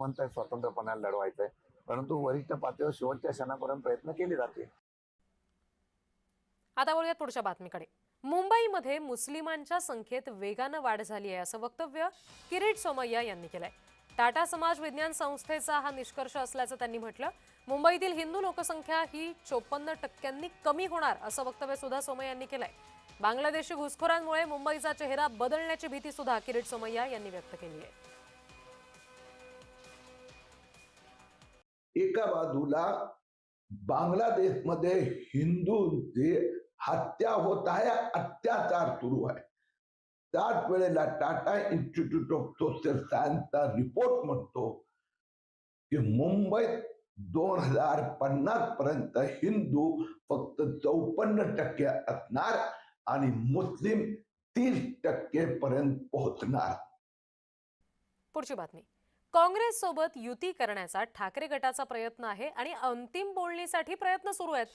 म्हणताय स्वतंत्रपणाला लढवायचंय, परंतु वरिष्ठ पातळीवर शेवटच्या क्षणापर्यंत प्रयत्न केले जातील. आता वळूयात पुढच्या बातमीकडे. मुंबईमध्ये मुस्लिमांच्या संख्येत वेगानं वाढ झाली आहे असं वक्तव्य किरीट सोमय्या यांनी केलंय. टाटा समाज विज्ञान संस्थेचा हा निष्कर्ष असल्याचं त्यांनी म्हटलं. मुंबईतील हिंदू लोकसंख्या ही 54% कमी होणार असं वक्तव्य सुद्धा सोमय्या यांनी केलंय. बांगलादेशी घुसखोरांमुळे मुंबईचा चेहरा बदलण्याची भीती सुद्धा किरीट सोमय्या यांनी व्यक्त केली आहे. एका बाजूला बांगलादेशमध्ये हिंदूंची हत्या होत आहे, अत्याचार सुरू आहे. त्याच वेळेला टाटा इन्स्टिट्यूट ऑफ सोशल सायन्सचा रिपोर्ट म्हणतो की मुंबईत 2050 पर्यंत हिंदू फक्त 54% असणार आणि मुस्लिम 30% पर्यंत पोहोचणार. पुढची बातमी. काँग्रेस सोबत युती करण्याचा ठाकरे गटाचा प्रयत्न आहे आणि अंतिम बोलणीसाठी प्रयत्न सुरू आहेत.